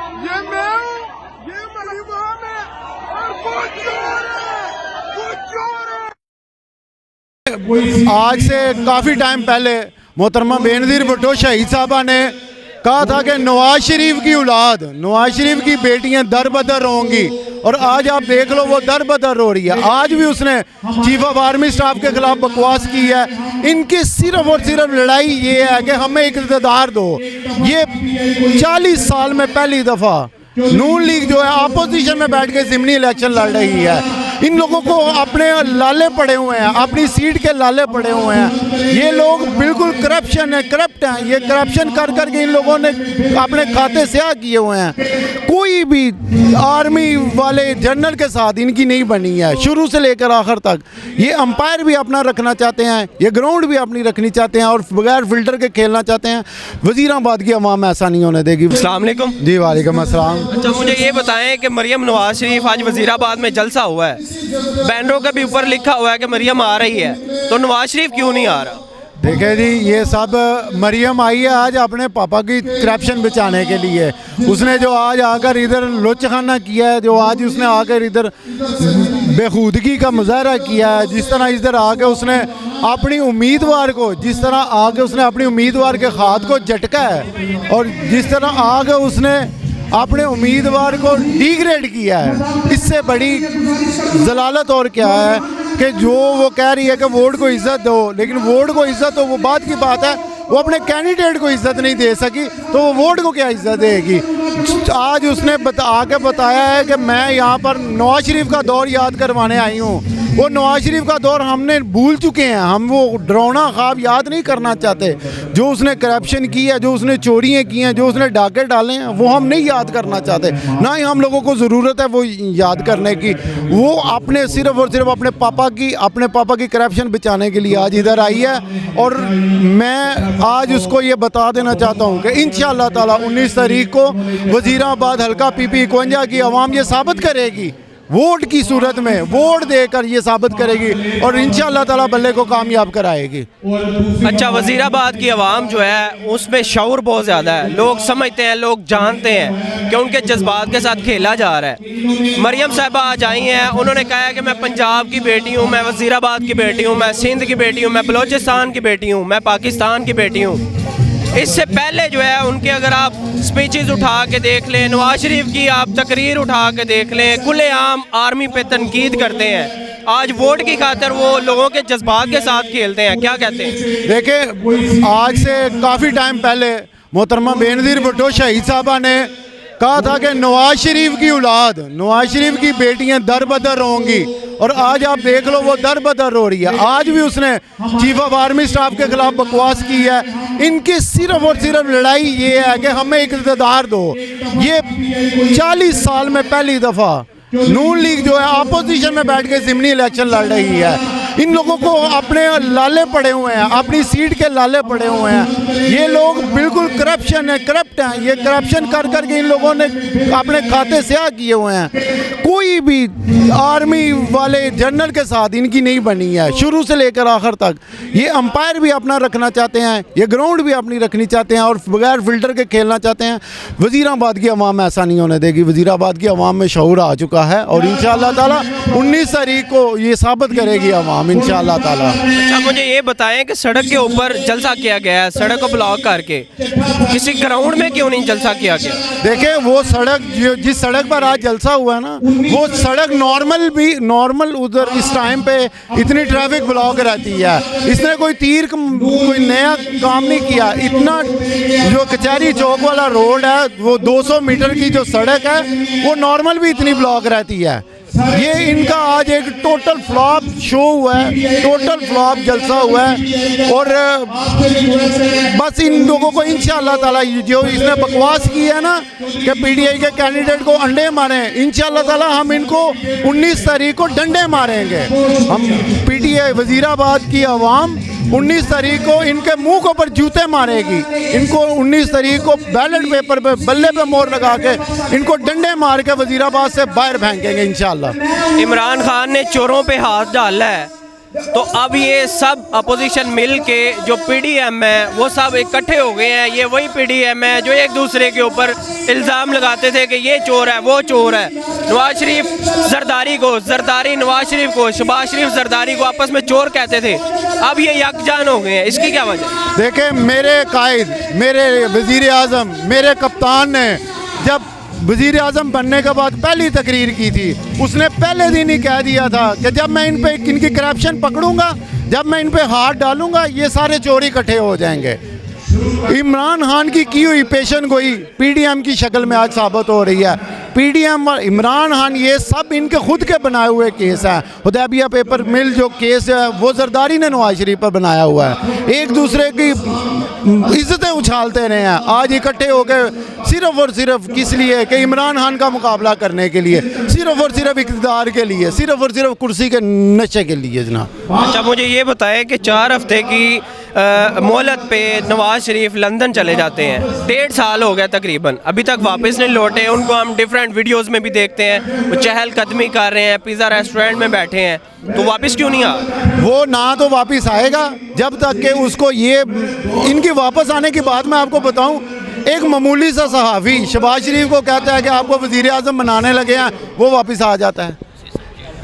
ये मैं हूँ, ये मरीम है और वो चोर है, वो चोर है। आज से काफ़ी टाइम पहले मोहतरमा बेनज़ीर भुट्टो शहीद साहबा ने कहा था कि नवाज शरीफ की औलाद, नवाज शरीफ की बेटियां दर बदर होंगी, और आज आप देख लो वो दर बदर हो रही है। आज भी उसने चीफ ऑफ आर्मी स्टाफ के खिलाफ बकवास की है। इनकी सिर्फ और सिर्फ लड़ाई ये है कि हमें इक़्तिदार दो। ये 40 साल में पहली दफ़ा नून लीग जो है अपोजिशन में बैठ के ज़िमनी इलेक्शन लड़ रही है। इन लोगों को अपने लाले पड़े हुए हैं, अपनी सीट के लाले पड़े हुए हैं। ये लोग बिल्कुल करप्ट हैं। ये करप्शन कर कर के इन लोगों ने अपने खाते स्याह किए हुए हैं। कोई भी आर्मी वाले जनरल के साथ इनकी नहीं बनी है, शुरू से लेकर आखिर तक। ये अंपायर भी अपना रखना चाहते हैं, ये ग्राउंड भी अपनी रखनी चाहते हैं और बगैर फिल्टर के खेलना चाहते हैं। वज़ीराबाद की अवाम ऐसा नहीं होने देगी। अस्सलाम वालेकुम। जी वालेकुम अस्सलाम। अच्छा, मुझे ये बताएं कि मरियम नवाज शरीफ आज वज़ीराबाद में जलसा हुआ है, बैनरों के भी ऊपर लिखा हुआ है कि मरियम आ रही है, तो नवाज शरीफ क्यों नहीं आ रहा? देखे जी, ये सब मरियम आई है आज अपने पापा की करप्शन बचाने के लिए। उसने जो आज आकर इधर लोचखाना किया है, जो आज उसने आकर इधर बेखुदगी का मुजाहरा किया है, जिस तरह इधर आके उसने अपनी उम्मीदवार को, जिस तरह आके उसने अपनी उम्मीदवार के हाथ को झटका है, और जिस तरह आके उसने अपने उम्मीदवार को डिग्रेड किया है, इससे बड़ी जलालत और क्या है कि जो वो कह रही है कि वोट को इज़्ज़त दो, लेकिन वोट को इज़्ज़त तो वो बात की बात है, वो अपने कैंडिडेट को इज़्ज़त नहीं दे सकी तो वो वोट को क्या इज़्ज़त देगी। आज उसने आके बताया है कि मैं यहाँ पर नवाज शरीफ का दौर याद करवाने आई हूँ। वो नवाज शरीफ का दौर हमने भूल चुके हैं, हम वो डरावना ख्वाब याद नहीं करना चाहते। जो उसने करप्शन की है, जो उसने चोरियाँ की हैं, जो उसने डाके डाले हैं, वो हम नहीं याद करना चाहते। ना ही हम लोगों को ज़रूरत है वो याद करने की। वो अपने सिर्फ और सिर्फ अपने पापा की करप्शन बचाने के लिए आज इधर आई है। और मैं आज उसको ये बता देना चाहता हूँ कि इंशाअल्लाह ताला 19 तारीख को वज़ीराबाद हल्का PP 51 की आवाम ये साबित करेगी, वोट की सूरत में वोट देकर ये साबित करेगी और इंशाअल्लाह ताला बल्ले को कामयाब कराएगी। अच्छा, वज़ीराबाद की आवाम जो है उसमें शऊर बहुत ज़्यादा है, लोग समझते हैं, लोग जानते हैं कि उनके जज्बात के साथ खेला जा रहा है। मरियम साहिबा आज आई हैं, उन्होंने कहा है कि मैं पंजाब की बेटी हूँ, मैं वज़ीराबाद की बेटी हूँ, मैं सिंध की बेटी हूँ, मैं बलोचिस्तान की बेटी हूँ, मैं पाकिस्तान की बेटी हूँ। इससे पहले जो है उनके अगर आप स्पीचेस उठा के देख लें, नवाज शरीफ की आप तकरीर उठा के देख लें, खुलेआम आर्मी पे तनकीद करते हैं। आज वोट की खातिर वो लोगों के जज्बात के साथ खेलते हैं, क्या कहते हैं? देखें, आज से काफ़ी टाइम पहले मोहतरमा बेनज़ीर भुट्टो शहीद साहबा ने कहा था कि नवाज शरीफ की औलाद, नवाज शरीफ की बेटियां दर बदर होंगी, और आज आप देख लो वो दर बदर हो रही है। आज भी उसने चीफ ऑफ आर्मी स्टाफ के खिलाफ बकवास की है। इनकी सिर्फ और सिर्फ लड़ाई ये है कि हमें इक़्तिदार दो। ये 40 साल में पहली दफ़ा नून लीग जो है अपोजिशन में बैठ के ज़िमनी इलेक्शन लड़ रही है। इन लोगों को अपने लाले पड़े हुए हैं, अपनी सीट के लाले पड़े हुए हैं। ये लोग बिल्कुल करप्ट हैं। ये करप्शन कर कर के इन लोगों ने अपने खाते स्याह किए हुए हैं। कोई भी आर्मी वाले जनरल के साथ इनकी नहीं बनी है, शुरू से लेकर आखिर तक। ये अंपायर भी अपना रखना चाहते हैं, ये ग्राउंड भी अपनी रखनी चाहते हैं और बगैर फिल्टर के खेलना चाहते हैं। वज़ीराबाद की अवाम ऐसा नहीं होने देगी। वज़ीराबाद की अवाम में शऊर आ चुका है और इंशाअल्लाह ताला 19 तारीख को ये साबित करेगी अवाम इंशाअल्लाह ताला। अच्छा, मुझे ये बताएं कि सड़क के ऊपर जलसा किया गया है, सड़क को ब्लॉक करके, किसी ग्राउंड में क्यों नहीं जलसा किया गया? देखें, वो सड़क जिस सड़क पर आज जलसा हुआ है ना, वो सड़क नॉर्मल उधर इस टाइम पे इतनी ट्रैफिक ब्लॉक रहती है। इसने कोई नया काम नहीं किया। इतना जो कचहरी चौक वाला रोड है, वो 200 मीटर की जो सड़क है, वो नॉर्मल भी इतनी ब्लॉक रहती है। ये इनका आज एक टोटल फ्लॉप शो हुआ है, टोटल फ्लॉप जलसा हुआ है। और बस इन लोगों को इंशाअल्लाह ताला जो इसने बकवास की है ना कि PTI के कैंडिडेट को अंडे मारें, इंशाअल्लाह ताला हम इनको 19 तारीख को डंडे मारेंगे। हम PTI वज़ीराबाद की आवाम 19 तारीख को इनके मुंह के ऊपर जूते मारेगी। इनको 19 तारीख को बैलेट पेपर पे बल्ले पे मोहर लगा के इनको डंडे मार के वज़ीराबाद से बाहर फेंकेंगे इंशाअल्लाह। इमरान खान ने चोरों पे हाथ डाला है, तो अब ये सब अपोजिशन मिल के जो पीडीएम है वो सब इकट्ठे हो गए हैं। ये वही पीडीएम है जो एक दूसरे के ऊपर इल्ज़ाम लगाते थे कि ये चोर है वो चोर है। नवाज शरीफ जरदारी को, जरदारी नवाज शरीफ को, शहबाज शरीफ जरदारी को आपस में चोर कहते थे। अब ये यकजान हो गए हैं, इसकी क्या वजह? देखें, मेरे कायद, मेरे वज़ीर आज़म, मेरे कप्तान ने जब वज़ीर आज़म बनने के बाद पहली तकरीर की थी, उसने पहले दिन ही कह दिया था कि जब मैं इन पे इनकी करप्शन पकड़ूंगा, जब मैं इन पे हाथ डालूंगा, ये सारे चोर इकट्ठे हो जाएंगे। इमरान खान की हुई पेशन गोई पीडीएम की शक्ल में आज साबित हो रही है। पीडीएम और इमरान खान ये सब इनके खुद के बनाए हुए केस हैं। हुदैबिया पेपर मिल जो केस है वो जरदारी ने नवाज शरीफ पर बनाया हुआ है। एक दूसरे की इज्जतें उछालते रहे हैं। आज इकट्ठे हो गए सिर्फ और सिर्फ किस लिए कि इमरान खान का मुकाबला करने के लिए, सिर्फ और सिर्फ इक़्तिदार के लिए, सिर्फ और सिर्फ कुर्सी के नशे के लिए जनाब। अच्छा, मुझे ये बताएं कि 4 हफ्ते की मोहलत पे नवाज शरीफ लंदन चले जाते हैं। 1.5 साल हो गया तकरीबन, अभी तक वापस नहीं लौटे। उनको हम डिफरेंट वीडियोस में भी देखते हैं, वो चहलकदमी कर रहे हैं, पिज़्ज़ा रेस्टोरेंट में बैठे हैं। तो वापस क्यों नहीं आ? वो ना तो वापस आएगा जब तक कि उसको ये इनकी वापस आने की बात मैं आपको बताऊं। एक मामूली सा सहाफ़ी शहबाज शरीफ को कहता है कि आपको वज़ीर आज़म बनाने लगे हैं, वो वापस आ जाता है।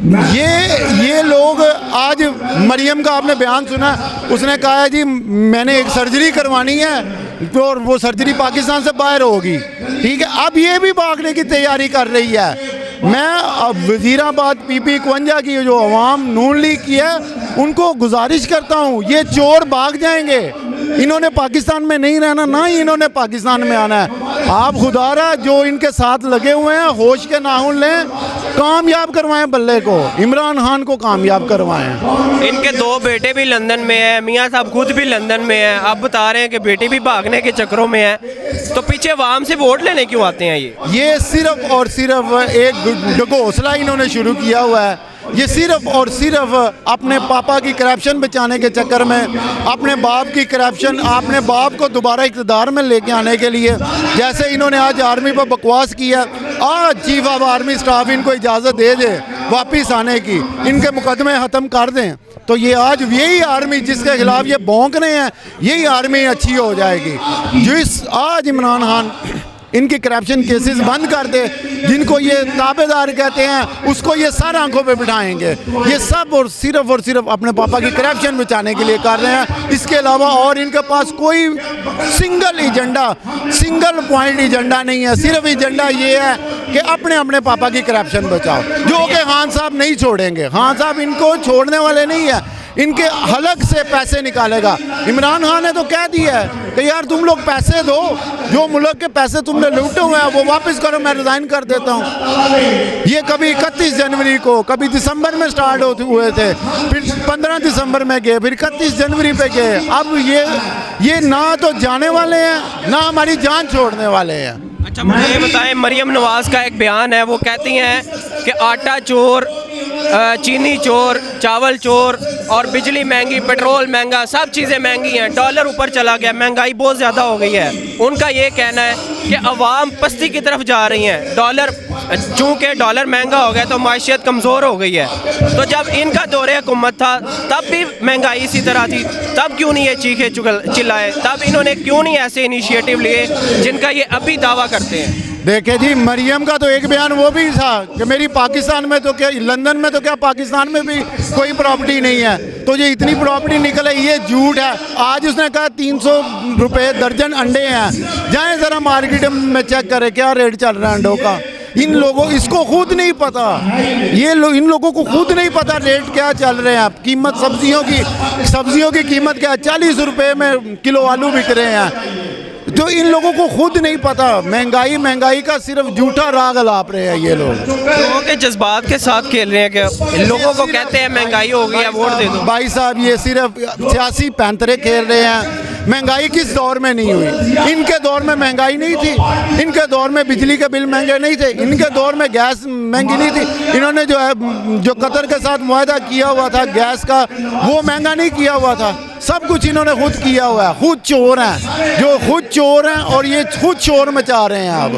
ये लोग आज मरियम का आपने बयान सुना, उसने कहा है जी मैंने एक सर्जरी करवानी है तो वो सर्जरी पाकिस्तान से बाहर होगी। ठीक है, अब ये भी भागने की तैयारी कर रही है। मैं अब वज़ीराबाद PP 51 की जो अवाम नून लीग की है उनको गुजारिश करता हूँ, ये चोर भाग जाएंगे। इन्होंने पाकिस्तान में नहीं रहना, ना ही इन्होंने पाकिस्तान में आना है। आप खुदारा जो इनके साथ लगे हुए हैं होश के नाखून लें, कामयाब करवाएं बल्ले को, इमरान खान को कामयाब करवाएं। इनके 2 बेटे भी लंदन में हैं, मियाँ साहब खुद भी लंदन में हैं। आप बता रहे हैं कि बेटे भी भागने के चक्करों में है, तो पीछे अवाम से वोट लेने क्यों आते हैं? ये सिर्फ और सिर्फ एक घोंसला इन्होंने शुरू किया हुआ है। ये सिर्फ और सिर्फ अपने पापा की करप्शन बचाने के चक्कर में, अपने बाप की करप्शन, अपने बाप को दोबारा इक़्तिदार में लेके आने के लिए, जैसे इन्होंने आज आर्मी पर बकवास किया, आज चीफ ऑफ आर्मी स्टाफ इनको इजाज़त दे दे वापस आने की, इनके मुकदमे ख़त्म कर दें, तो ये आज यही आर्मी जिसके खिलाफ ये भौंक रहे हैं, यही आर्मी अच्छी हो जाएगी। जिस आज इमरान खान इनकी करप्शन केसेस बंद कर दे, जिनको ये ताबेदार कहते हैं उसको ये सर आंखों पे बिठाएंगे। ये सब और सिर्फ अपने पापा की करप्शन बचाने के लिए कर रहे हैं। इसके अलावा और इनके पास कोई सिंगल पॉइंट एजेंडा नहीं है। सिर्फ एजेंडा ये है कि अपने पापा की करप्शन बचाओ, जो कि खान साहब नहीं छोड़ेंगे। खान साहब इनको छोड़ने वाले नहीं है, इनके हलक से पैसे निकालेगा। इमरान खान ने तो कह दिया है कि यार तुम लोग पैसे दो, जो मुल्क के पैसे तुमने लूटे हुए हैं वो वापस करो, मैं रिज़ाइन कर देता हूँ। ये कभी 31 जनवरी को, कभी दिसंबर में स्टार्ट होते हुए थे, फिर 15 दिसंबर में गए, फिर 31 जनवरी पे गए। अब ये ना तो जाने वाले हैं, ना हमारी जान छोड़ने वाले हैं। अच्छा, मुझे ये बताएं, मरियम नवाज़ का एक बयान है, वो कहती हैं कि आटा चोर, चीनी चोर, चावल चोर और बिजली महंगी, पेट्रोल महंगा, सब चीज़ें महंगी हैं, डॉलर ऊपर चला गया, महंगाई बहुत ज़्यादा हो गई है। उनका ये कहना है कि अवाम पस्ती की तरफ जा रही हैं। चूँकि डॉलर महंगा हो गया तो माशियत कमज़ोर हो गई है। तो जब इनका दौरे हुकूमत था तब भी महंगाई इसी तरह थी, तब क्यों नहीं ये चीखे चिल्लाए? तब इन्होंने क्यों नहीं ऐसे इनिशिएटिव लिए जिनका ये अभी दावा करते हैं? देखे जी, मरियम का तो एक बयान वो भी था कि मेरी पाकिस्तान में तो क्या, लंदन में तो क्या, पाकिस्तान में भी कोई प्रॉपर्टी नहीं है, तो ये इतनी प्रॉपर्टी निकले, ये झूठ है। आज उसने कहा 300 रुपये दर्जन अंडे हैं। जाएं ज़रा मार्केट में चेक करें क्या रेट चल रहा है अंडों का। इन लोगों, इसको खुद नहीं पता, इन लोगों को खुद नहीं पता रेट क्या चल रहे हैं। कीमत सब्जियों की कीमत क्या, 40 रुपये में किलो आलू बिक रहे हैं। तो इन लोगों को खुद नहीं पता, महंगाई का सिर्फ झूठा राग अलाप रहे हैं ये लोग। लोगों के जज्बात के साथ खेल रहे हैं क्या? लोगों को कहते हैं महंगाई हो गई है, वोट दे दो। भाई साहब, ये सिर्फ सियासी पैंतरे खेल रहे हैं। महंगाई किस दौर में नहीं हुई? इनके दौर में महंगाई नहीं थी, इनके दौर में बिजली के बिल महंगे नहीं थे, इनके दौर में गैस महंगी नहीं थी। इन्होंने जो कतर के साथ मुआहदा किया हुआ था गैस का, वो महंगा नहीं किया हुआ था। सब कुछ इन्होंने खुद किया हुआ है, खुद चोर हैं, जो खुद चोर हैं और ये खुद शोर मचा रहे हैं। अब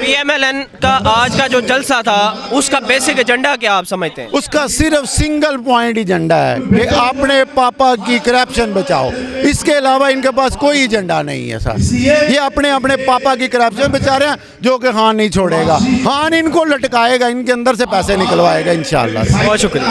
PMLN का आज का जो जलसा था उसका बेसिक एजेंडा क्या आप समझते हैं? उसका सिर्फ सिंगल पॉइंट एजेंडा है कि अपने पापा की करप्शन बचाओ, इसके अलावा इनके पास कोई एजेंडा नहीं है सर। ये अपने अपने पापा की करप्शन बचा रहे हैं, जो कि खान नहीं छोड़ेगा। खान इनको लटकाएगा, इनके अंदर से पैसे निकलवाएगा इंशाल्लाह। बहुत शुक्रिया।